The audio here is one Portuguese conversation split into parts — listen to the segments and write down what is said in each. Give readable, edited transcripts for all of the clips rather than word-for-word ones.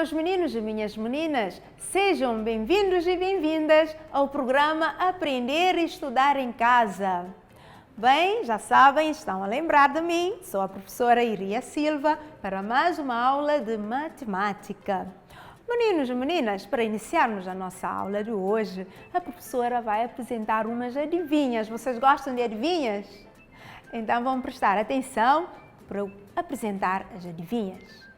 meus meninos e minhas meninas, sejam bem-vindos e bem-vindas ao programa Aprender e Estudar em Casa. Bem, já sabem, estão a lembrar de mim, sou a professora Iria Silva para mais uma aula de matemática. Meninos e meninas, para iniciarmos a nossa aula de hoje, a professora vai apresentar umas adivinhas. Vocês gostam de adivinhas? Então vão prestar atenção para eu apresentar as adivinhas.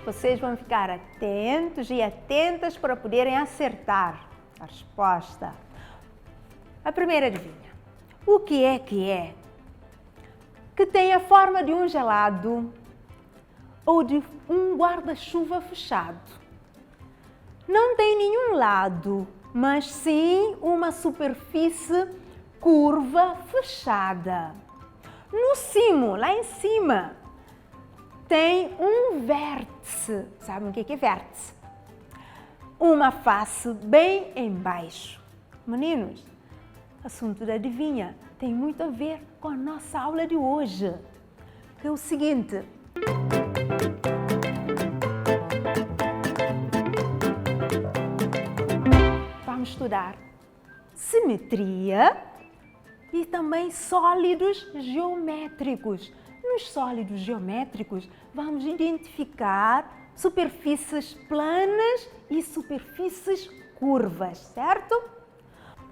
Vocês vão ficar atentos e atentas para poderem acertar a resposta. A primeira adivinha. O que é que tem a forma de um gelado ou de um guarda-chuva fechado? Não tem nenhum lado, mas sim uma superfície curva fechada. No cimo, lá em cima, tem um vértice. Sabem o que é vértice? Uma face bem embaixo. Meninos, o assunto da adivinha tem muito a ver com a nossa aula de hoje, que é o seguinte. Vamos estudar simetria e também sólidos geométricos. Nos sólidos geométricos, vamos identificar superfícies planas e superfícies curvas, certo?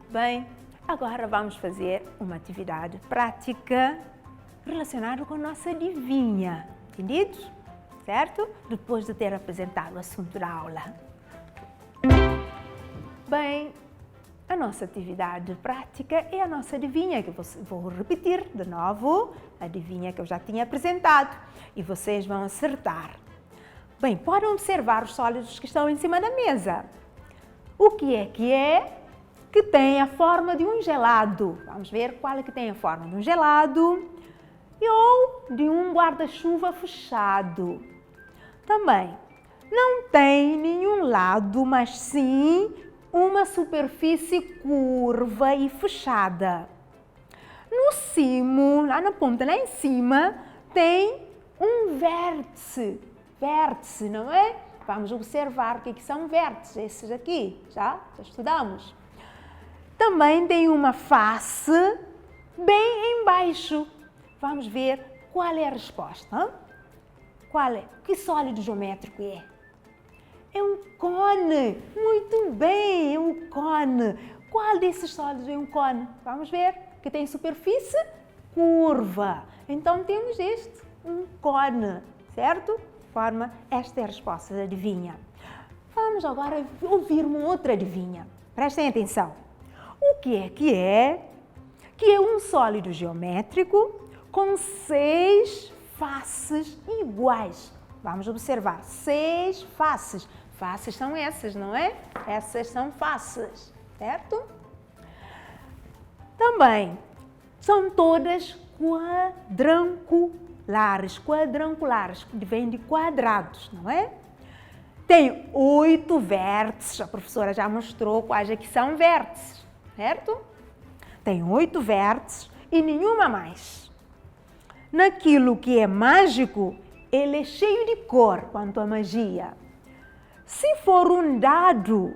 Bem, agora vamos fazer uma atividade prática relacionada com a nossa adivinha, entendidos? Certo? Depois de ter apresentado o assunto da aula. Bem, a nossa atividade prática é a nossa adivinha, que vou repetir de novo, a adivinha que eu já tinha apresentado, e vocês vão acertar. Bem, podem observar os sólidos que estão em cima da mesa. O que é que tem a forma de um gelado? Vamos ver qual é que tem a forma de um gelado ou de um guarda-chuva fechado. Também não tem nenhum lado, mas sim uma superfície curva e fechada. No cimo, lá na ponta, lá em cima, tem um vértice. Vértice, não é? Vamos observar o que são vértices, esses aqui, já estudamos. Também tem uma face bem embaixo. Vamos ver qual é a resposta. Qual é? Que sólido geométrico é? É um cone. Muito bem, é um cone. Qual desses sólidos é um cone? Vamos ver, que tem superfície curva. Então temos este, um cone, certo? Forma, esta é a resposta da adivinha. Vamos agora ouvir uma outra adivinha. Prestem atenção. O que é que é um sólido geométrico com 6 faces iguais? Vamos observar, 6 faces. Faces são essas, não é? Essas são faces, certo? Também são todas quadrangulares, que vêm de quadrados, não é? Tem 8 vértices, a professora já mostrou quais é que são vértices, certo? Tem 8 vértices e nenhuma mais. Naquilo que é mágico, ele é cheio de cor quanto à magia. Se for um dado,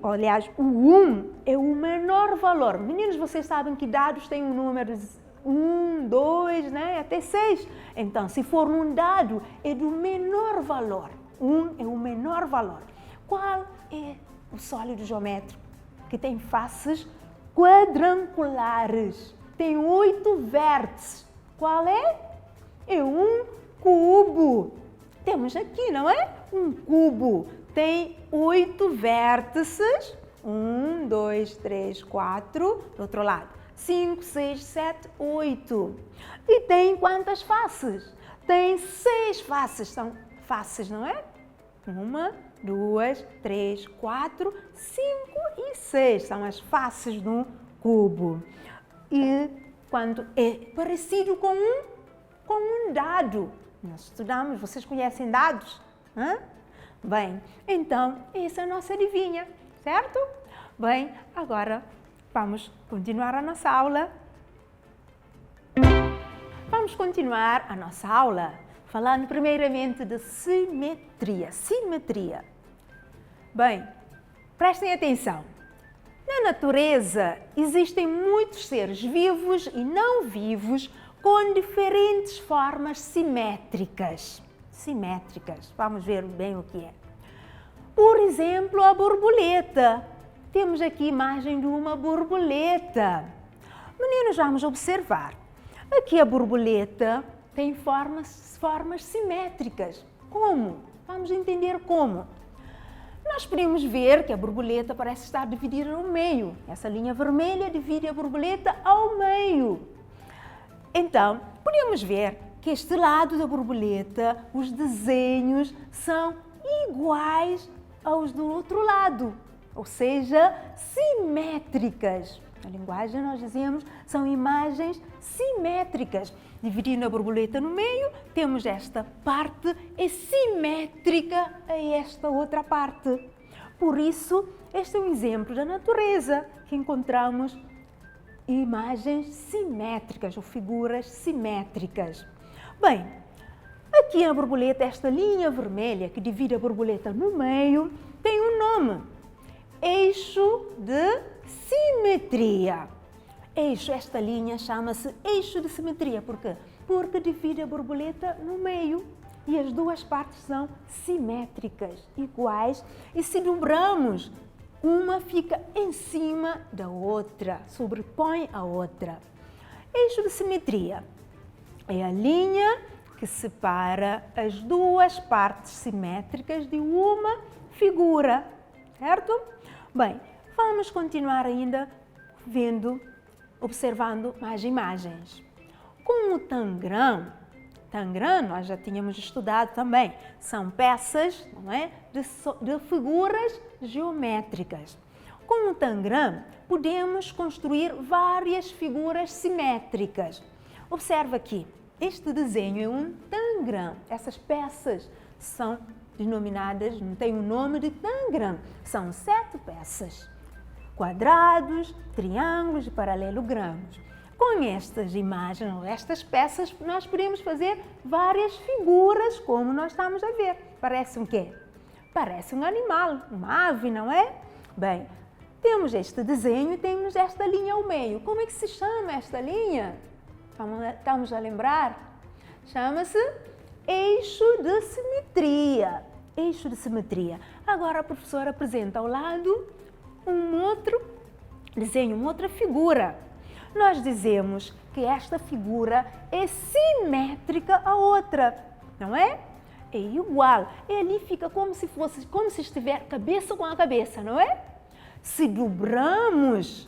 aliás, o 1 é o menor valor. Meninos, vocês sabem que dados têm um número 1, 2, né, até 6. Então, se for um dado, é do menor valor. 1 é o menor valor. Qual é o sólido geométrico que tem faces quadrangulares? Tem 8 vértices. Qual é? É um cubo. Temos aqui, não é? Um cubo. Tem 8 vértices. 1, 2, 3, 4. Do outro lado. 5, 6, 7, 8. E tem quantas faces? Tem 6 faces. São faces, não é? 1, 2, 3, 4, 5 e 6. São as faces do cubo. E quando é parecido com um dado. Nós estudamos, vocês conhecem dados? Hã? Bem, então, essa é a nossa adivinha, certo? Bem, agora vamos continuar a nossa aula. Vamos continuar a nossa aula Falando primeiramente de simetria. Simetria. Bem, prestem atenção. Na natureza existem muitos seres vivos e não vivos com diferentes formas simétricas. Simétricas. Vamos ver bem o que é. Por exemplo, a borboleta. Temos aqui a imagem de uma borboleta. Meninos, vamos observar. Aqui a borboleta tem formas simétricas. Como? Vamos entender como. Nós podemos ver que a borboleta parece estar dividida no meio. Essa linha vermelha divide a borboleta ao meio. Então, podemos ver que este lado da borboleta, os desenhos são iguais aos do outro lado, ou seja, simétricas. Na linguagem nós dizemos são imagens simétricas. Dividindo a borboleta no meio, temos esta parte é simétrica a esta outra parte. Por isso, este é um exemplo da natureza que encontramos imagens simétricas ou figuras simétricas. Bem, aqui na borboleta, esta linha vermelha que divide a borboleta no meio tem um nome: eixo de simetria. Eixo, esta linha chama-se eixo de simetria. Por quê? Porque divide a borboleta no meio e as duas partes são simétricas, iguais, e se dobramos, uma fica em cima da outra, sobrepõe a outra. Eixo de simetria é a linha que separa as duas partes simétricas de uma figura, certo? Bem, vamos continuar ainda observando mais imagens. Com o tangram nós já tínhamos estudado também, são peças, não é, de figuras geométricas. Com o tangram podemos construir várias figuras simétricas. Observa aqui, este desenho é um tangram. Essas peças são denominadas, não tem o nome de tangram, são 7 peças. Quadrados, triângulos e paralelogramos. Com estas imagens, ou estas peças, nós podemos fazer várias figuras, como nós estamos a ver. Parece um quê? Parece um animal, uma ave, não é? Bem, temos este desenho e temos esta linha ao meio. Como é que se chama esta linha? Estamos a lembrar? Chama-se eixo de simetria. Eixo de simetria. Agora a professora apresenta ao lado um outro desenho, uma outra figura. Nós dizemos que esta figura é simétrica à outra, não é? É igual. E ali fica como se estiver cabeça com a cabeça, não é? Se dobramos,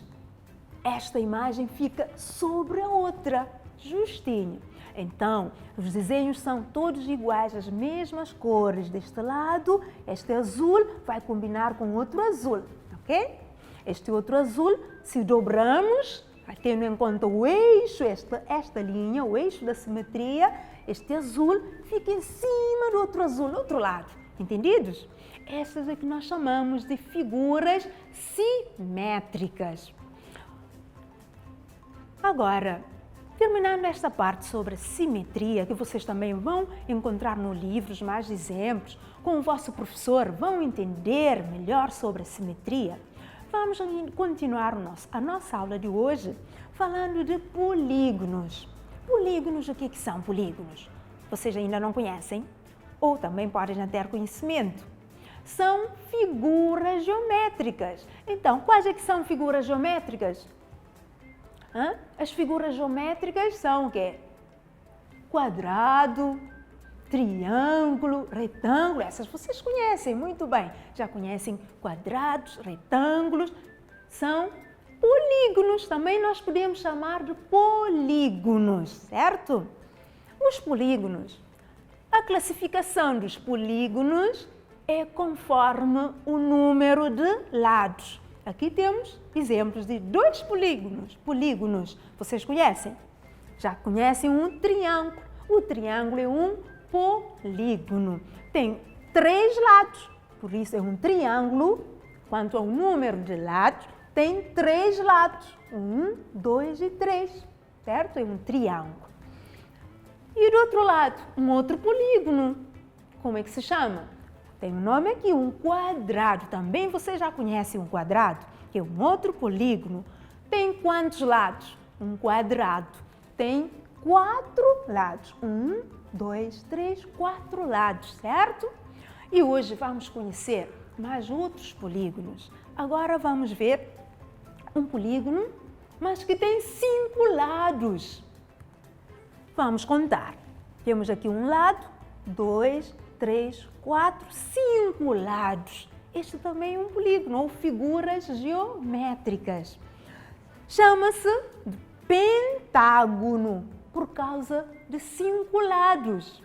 esta imagem fica sobre a outra, justinho. Então, os desenhos são todos iguais, as mesmas cores. Deste lado, este azul vai combinar com outro azul, ok? Este outro azul, se dobramos, tendo em conta o eixo, esta linha, o eixo da simetria, este azul fica em cima do outro azul, do outro lado. Entendidos? Essas é que nós chamamos de figuras simétricas. Agora, terminando esta parte sobre simetria, que vocês também vão encontrar no livro mais exemplos, com o vosso professor, vão entender melhor sobre a simetria. Vamos continuar a nossa aula de hoje falando de polígonos. Polígonos, o que são polígonos? Vocês ainda não conhecem? Ou também podem já ter conhecimento. São figuras geométricas. Então, quais é que são figuras geométricas? As figuras geométricas são o quê? Quadrado, triângulo, retângulo, essas vocês conhecem muito bem. Já conhecem quadrados, retângulos, são polígonos. Também nós podemos chamar de polígonos, certo? Os polígonos, a classificação dos polígonos é conforme o número de lados. Aqui temos exemplos de 2 polígonos. Vocês conhecem? Já conhecem um triângulo. O triângulo é um polígono. Tem 3 lados, por isso é um triângulo. Quanto ao número de lados, tem 3 lados. 1, 2 e 3, certo? É um triângulo. E do outro lado, um outro polígono. Como é que se chama? Tem um nome aqui, um quadrado. Também você já conhece um quadrado, que é um outro polígono. Tem quantos lados? Um quadrado. Tem 4 lados. 1, 2, 3, 4 lados, certo? E hoje vamos conhecer mais outros polígonos. Agora vamos ver um polígono, mas que tem 5 lados. Vamos contar. Temos aqui um lado, 2, 3, 4, 5 lados. Este também é um polígono, ou figuras geométricas. Chama-se de pentágono, por causa de 5 lados.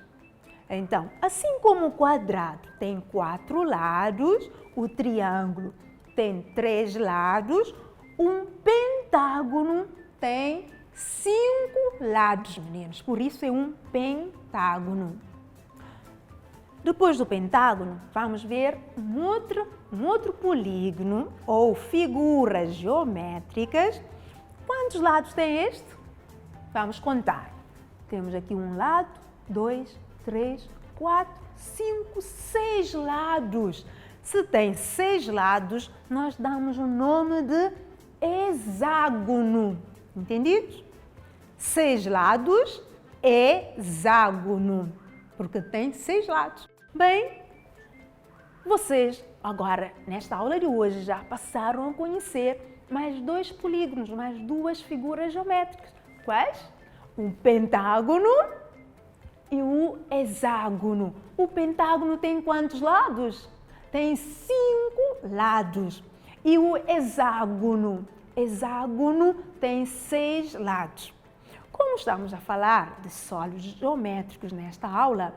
Então, assim como o quadrado tem 4 lados, o triângulo tem 3 lados, um pentágono tem 5 lados, meninos. Por isso é um pentágono. Depois do pentágono, vamos ver um outro polígono ou figuras geométricas. Quantos lados tem este? Vamos contar. Temos aqui um lado, 2, 3, 4, 5, 6 lados. Se tem 6 lados, nós damos o nome de hexágono. Entendidos? 6 lados, hexágono, porque tem 6 lados. Bem, vocês agora, nesta aula de hoje, já passaram a conhecer mais 2 polígonos, mais 2 figuras geométricas. Quais? O pentágono e o hexágono. O pentágono tem quantos lados? Tem 5 lados. E o hexágono? Hexágono tem 6 lados. Como estamos a falar de sólidos geométricos nesta aula,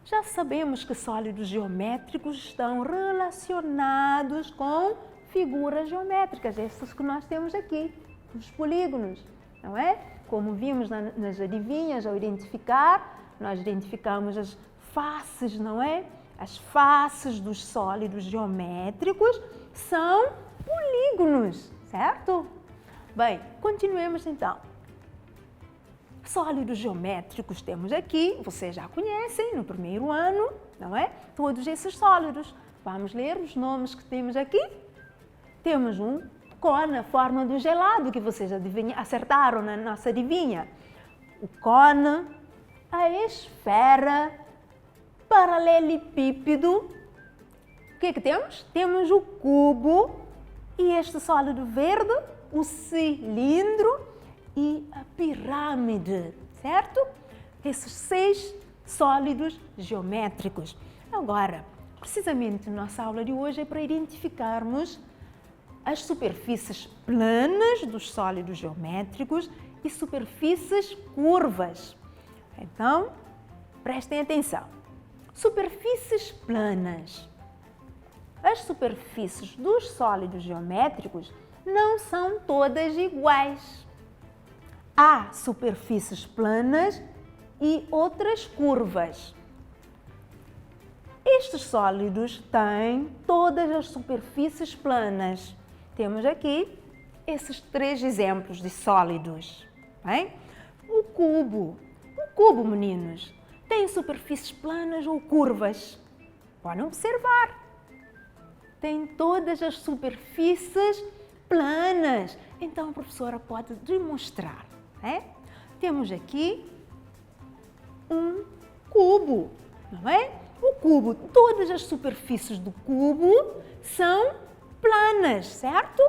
já sabemos que sólidos geométricos estão relacionados com figuras geométricas, essas que nós temos aqui, os polígonos, não é? Como vimos nas adivinhas, ao identificar, nós identificamos as faces, não é? As faces dos sólidos geométricos são polígonos, certo? Bem, continuemos então. Sólidos geométricos temos aqui, vocês já conhecem no primeiro ano, não é? Todos esses sólidos. Vamos ler os nomes que temos aqui. Temos um cone, a forma do gelado, que vocês acertaram na nossa adivinha. O cone, a esfera, paralelepípedo. O que é que temos? Temos o cubo e este sólido verde, o cilindro e a pirâmide, certo? Esses 6 sólidos geométricos. Agora, precisamente, nossa aula de hoje é para identificarmos as superfícies planas dos sólidos geométricos e superfícies curvas. Então, prestem atenção. Superfícies planas. As superfícies dos sólidos geométricos não são todas iguais. Há superfícies planas e outras curvas. Estes sólidos têm todas as superfícies planas. Temos aqui esses 3 exemplos de sólidos. Bem? O cubo, meninos, tem superfícies planas ou curvas? Podem observar. Tem todas as superfícies planas. Então, a professora pode demonstrar. Temos aqui um cubo, não é? O cubo, todas as superfícies do cubo são planas, certo?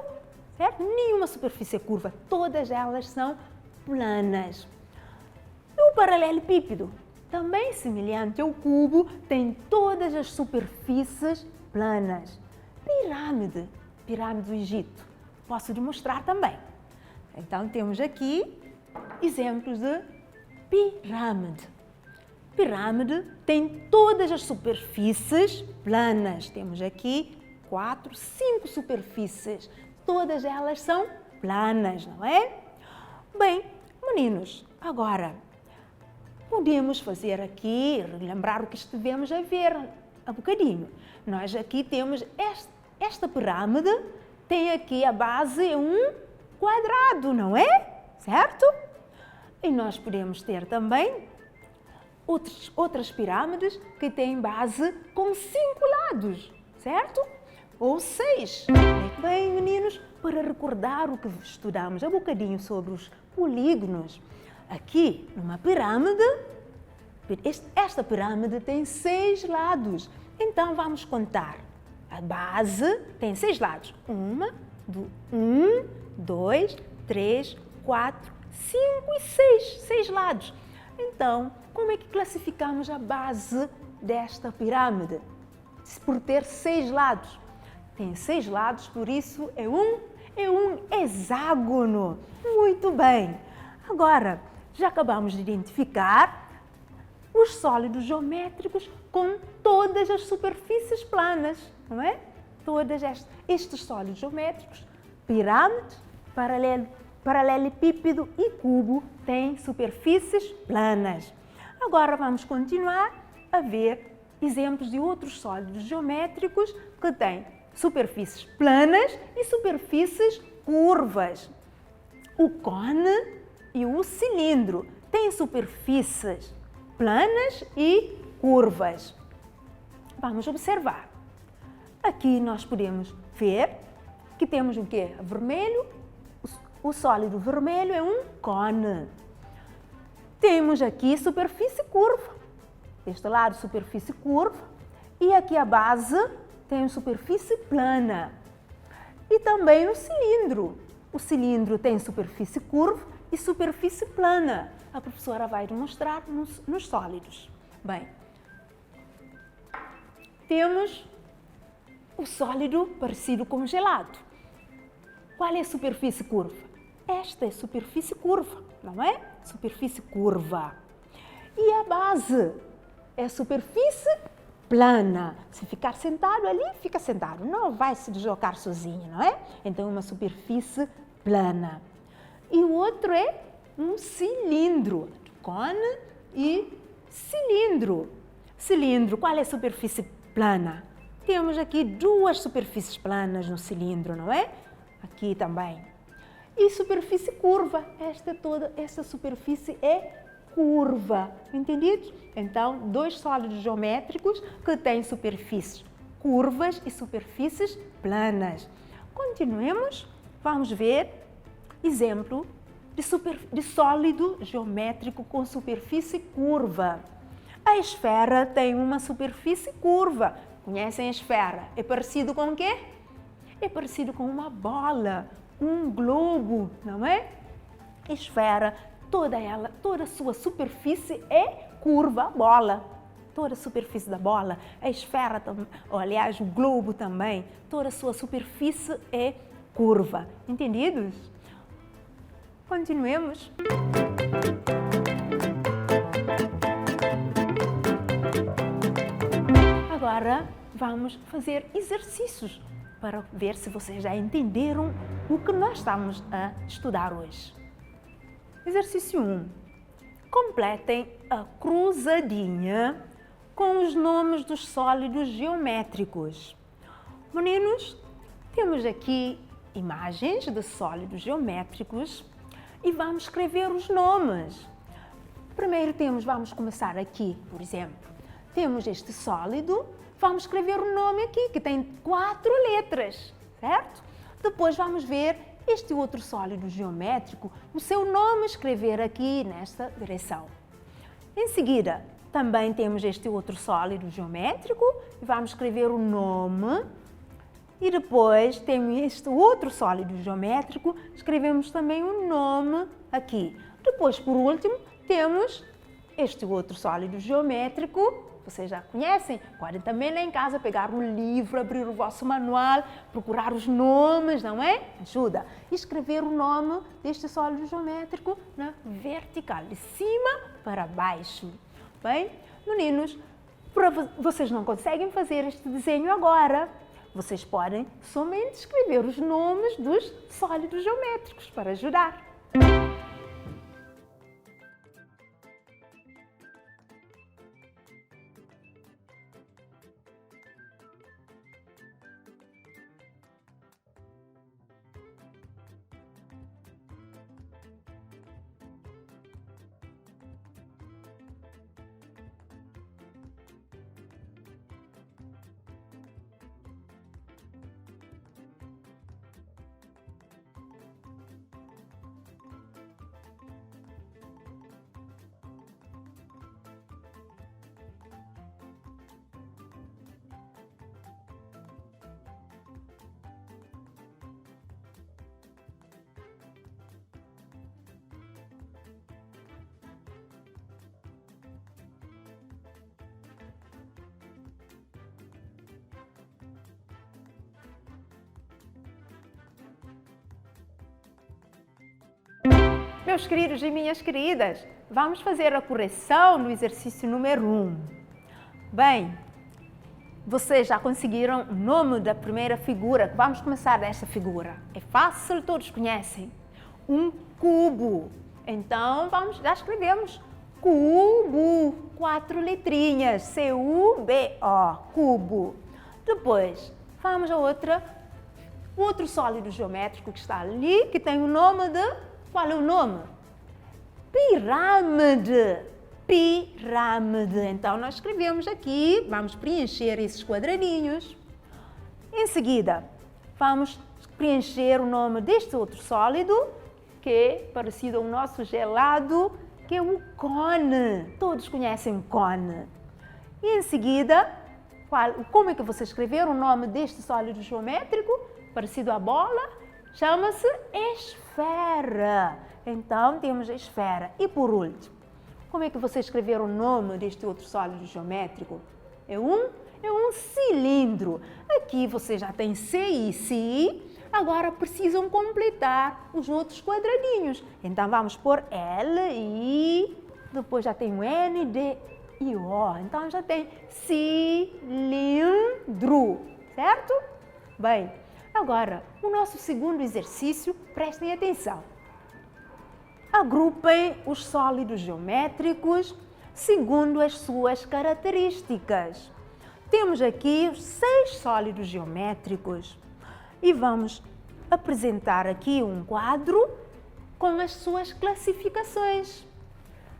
Certo? Nenhuma superfície é curva, todas elas são planas. E o paralelepípedo, também semelhante ao cubo, tem todas as superfícies planas. Pirâmide do Egito, posso demonstrar também. Então, temos aqui exemplos de pirâmide. Pirâmide tem todas as superfícies planas. Temos aqui 4, 5 superfícies. Todas elas são planas, não é? Bem, meninos, agora podemos fazer aqui, lembrar o que estivemos a ver há bocadinho. Nós aqui temos esta pirâmide, tem aqui a base um quadrado, não é? Certo? E nós podemos ter também outras pirâmides que têm base com 5 lados, certo? Ou 6. Bem, meninos, para recordar o que estudamos há bocadinho sobre os polígonos, aqui numa pirâmide, esta pirâmide tem 6 lados. Então vamos contar. A base tem 6 lados. 1, 2, 3, 4, 5 e 6. 6 lados. Então, como é que classificamos a base desta pirâmide? Por ter 6 lados. Tem 6 lados, por isso é um hexágono. Muito bem. Agora, já acabamos de identificar os sólidos geométricos com todas as superfícies planas, não é? Todos estes sólidos geométricos, pirâmide, paralelepípedo e cubo, têm superfícies planas. Agora vamos continuar a ver exemplos de outros sólidos geométricos que têm superfícies planas e superfícies curvas. O cone e o cilindro têm superfícies planas e curvas. Vamos observar. Aqui nós podemos ver que temos o quê? Vermelho. O sólido vermelho é um cone. Temos aqui superfície curva. Deste lado, superfície curva. E aqui a base tem superfície plana. E também o cilindro. O cilindro tem superfície curva e superfície plana. A professora vai demonstrar nos sólidos. Bem, temos o sólido parecido com gelado. Qual é a superfície curva? Esta é a superfície curva, não é? Superfície curva. E a base é a superfície plana. Se ficar sentado ali, fica sentado. Não vai se deslocar sozinho, não é? Então, uma superfície plana. E o outro é um cilindro. Cone e cilindro. Cilindro, qual é a superfície plana? Temos aqui 2 superfícies planas no cilindro, não é? Aqui também. E superfície curva. Esta superfície é curva. Entendido? Então, 2 sólidos geométricos que têm superfícies curvas e superfícies planas. Continuemos. Vamos ver exemplo de sólido geométrico com superfície curva. A esfera tem uma superfície curva. Conhecem a esfera? É parecido com o quê? É parecido com uma bola, um globo, não é? A esfera, toda a sua superfície é curva, bola. Toda a superfície da bola, a esfera, aliás, o globo também, toda a sua superfície é curva. Entendidos? Continuemos. Agora vamos fazer exercícios para ver se vocês já entenderam o que nós estamos a estudar hoje. Exercício 1. Completem a cruzadinha com os nomes dos sólidos geométricos. Meninos, temos aqui imagens de sólidos geométricos e vamos escrever os nomes. Primeiro vamos começar aqui, por exemplo. Temos este sólido, vamos escrever o nome aqui, que tem 4 letras, certo? Depois vamos ver este outro sólido geométrico, o seu nome escrever aqui nesta direção. Em seguida, também temos este outro sólido geométrico e vamos escrever o nome. E depois temos este outro sólido geométrico, escrevemos também o nome aqui. Depois, por último, temos este outro sólido geométrico. Vocês já conhecem? Podem também lá em casa pegar um livro, abrir o vosso manual, procurar os nomes, não é? Ajuda. E escrever o nome deste sólido geométrico na vertical, de cima para baixo. Bem, meninos, vocês não conseguem fazer este desenho agora. Vocês podem somente escrever os nomes dos sólidos geométricos para ajudar. Meus queridos e minhas queridas, vamos fazer a correção no exercício número 1. Bem, vocês já conseguiram o nome da primeira figura? Vamos começar desta figura. É fácil, todos conhecem. Um cubo. Então, já escrevemos cubo. 4 letrinhas. C-U-B-O. Cubo. Depois, vamos a outro sólido geométrico que está ali, que tem o nome de... Qual é o nome? Pirâmide. Pirâmide. Então, nós escrevemos aqui, vamos preencher esses quadradinhos. Em seguida, vamos preencher o nome deste outro sólido, que é parecido ao nosso gelado, que é o cone. Todos conhecem o cone. E em seguida, como é que você escrever o nome deste sólido geométrico, parecido à bola? Chama-se esfera. Então, temos a esfera. E por último, como é que você escrever o nome deste outro sólido geométrico? É um cilindro. Aqui você já tem C e C. Agora precisam completar os outros quadradinhos. Então, vamos pôr L, I, depois já tem o N, D e O. Então, já tem cilindro, certo? Bem, agora, o nosso segundo exercício, prestem atenção. Agrupem os sólidos geométricos segundo as suas características. Temos aqui os 6 sólidos geométricos e vamos apresentar aqui um quadro com as suas classificações.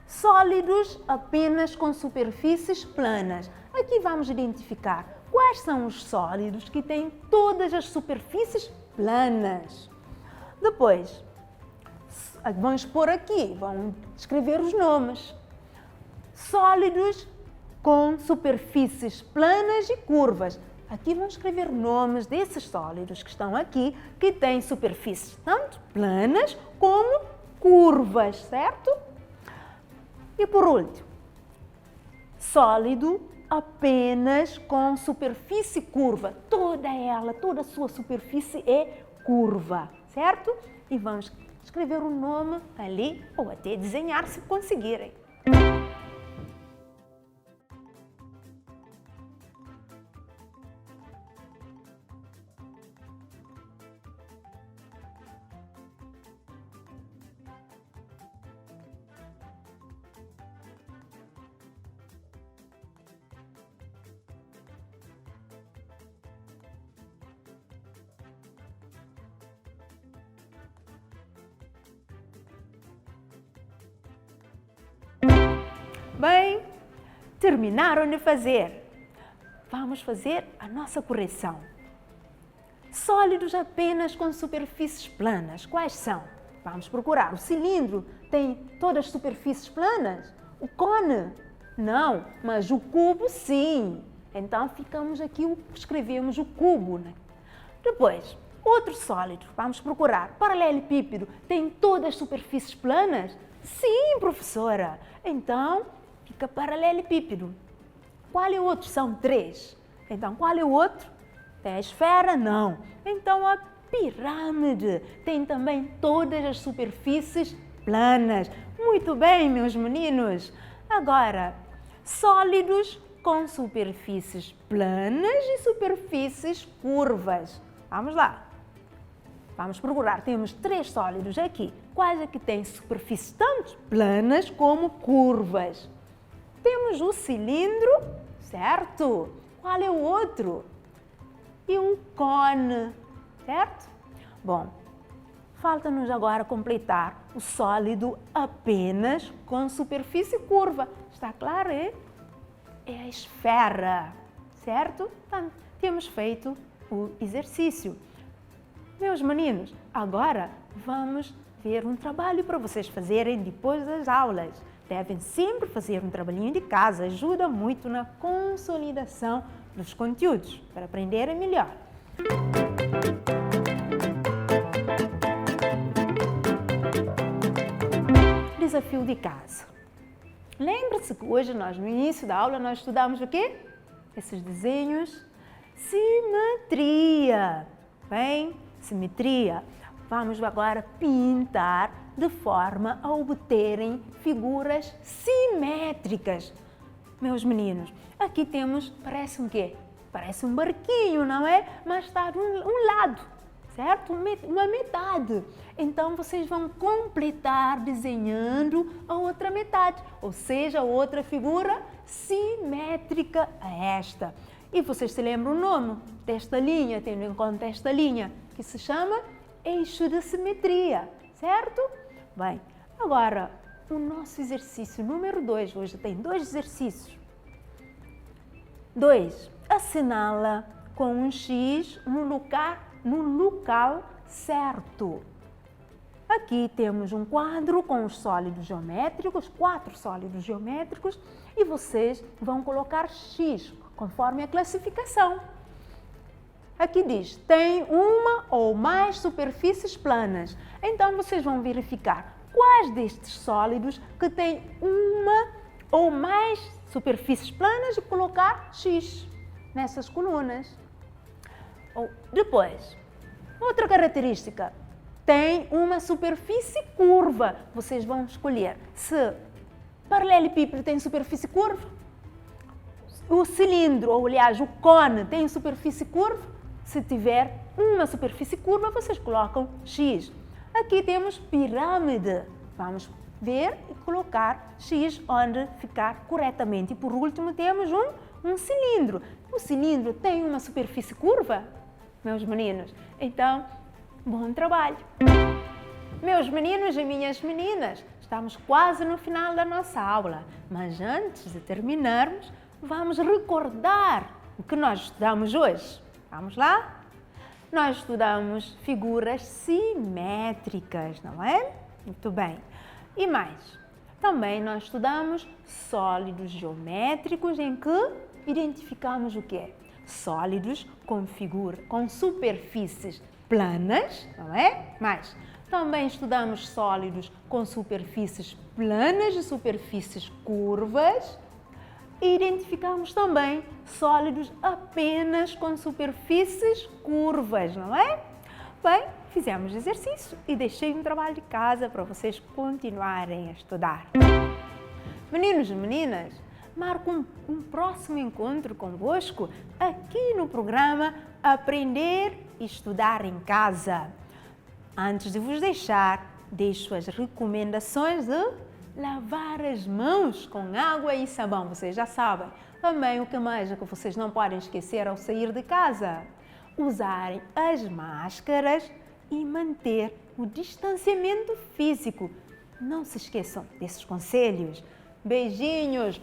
Sólidos apenas com superfícies planas. Aqui vamos identificar quais são os sólidos que têm todas as superfícies planas. Depois, vamos pôr aqui, vamos escrever os nomes. Sólidos com superfícies planas e curvas. Aqui vamos escrever nomes desses sólidos que estão aqui, que têm superfícies tanto planas como curvas, certo? E por último, sólido apenas com superfície curva. Toda a sua superfície é curva, certo? E vamos escrever o nome ali ou até desenhar se conseguirem. Bem, terminaram de fazer. Vamos fazer a nossa correção. Sólidos apenas com superfícies planas. Quais são? Vamos procurar. O cilindro tem todas as superfícies planas? O cone? Não, mas o cubo sim. Então, ficamos aqui, escrevemos o cubo, né? Depois, outro sólido. Vamos procurar. Paralelepípedo tem todas as superfícies planas? Sim, professora. Então, fica paralelepípedo. Qual é o outro? São 3. Então, qual é o outro? Tem a esfera? Não. Então, a pirâmide tem também todas as superfícies planas. Muito bem, meus meninos. Agora, sólidos com superfícies planas e superfícies curvas. Vamos lá. Vamos procurar. Temos 3 sólidos aqui. Quais é que têm superfícies tanto planas como curvas? Temos o cilindro, certo? Qual é o outro? E um cone, certo? Bom, falta-nos agora completar o sólido apenas com superfície curva. Está claro, é? É a esfera, certo? Então, temos feito o exercício. Meus meninos, agora vamos ver um trabalho para vocês fazerem depois das aulas. Devem sempre fazer um trabalhinho de casa, ajuda muito na consolidação dos conteúdos, para aprenderem melhor. Desafio de casa. Lembre-se que hoje nós, no início da aula, nós estudamos o quê? Esses desenhos. Simetria. Bem, simetria. Vamos agora pintar de forma a obterem figuras simétricas. Meus meninos, aqui temos, parece um quê? Parece um barquinho, não é? Mas está de um lado, certo? Uma metade. Então, vocês vão completar desenhando a outra metade, ou seja, a outra figura simétrica a esta. E vocês se lembram o nome desta linha, tendo em conta esta linha, que se chama eixo de simetria, certo? Bem, agora, o nosso exercício número 2, hoje tem 2 exercícios. 2. Assinala com um X no local certo. Aqui temos um quadro com os sólidos geométricos, 4 sólidos geométricos, e vocês vão colocar X, conforme a classificação. Aqui diz, tem uma ou mais superfícies planas. Então, vocês vão verificar quais destes sólidos que têm uma ou mais superfícies planas e colocar X nessas colunas. Depois, outra característica, tem uma superfície curva. Vocês vão escolher se paralelepípedo tem superfície curva, o cilindro, ou aliás, o cone tem superfície curva. Se tiver uma superfície curva, vocês colocam X. Aqui temos pirâmide. Vamos ver e colocar X onde ficar corretamente. E por último temos um cilindro. O cilindro tem uma superfície curva, meus meninos? Então, bom trabalho! Meus meninos e minhas meninas, estamos quase no final da nossa aula, mas antes de terminarmos, vamos recordar o que nós estudamos hoje. Vamos lá? Nós estudamos figuras simétricas, não é? Muito bem. E mais? Também nós estudamos sólidos geométricos em que identificamos o quê? Sólidos com superfícies planas, não é? Mais. Também estudamos sólidos com superfícies planas e superfícies curvas. E identificamos também sólidos apenas com superfícies curvas, não é? Bem, fizemos exercício e deixei um trabalho de casa para vocês continuarem a estudar. Meninos e meninas, marco um próximo encontro convosco aqui no programa Aprender e Estudar em Casa. Antes de vos deixar, deixo as recomendações de lavar as mãos com água e sabão, vocês já sabem. Também o que mais é que vocês não podem esquecer ao sair de casa? Usarem as máscaras e manter o distanciamento físico. Não se esqueçam desses conselhos. Beijinhos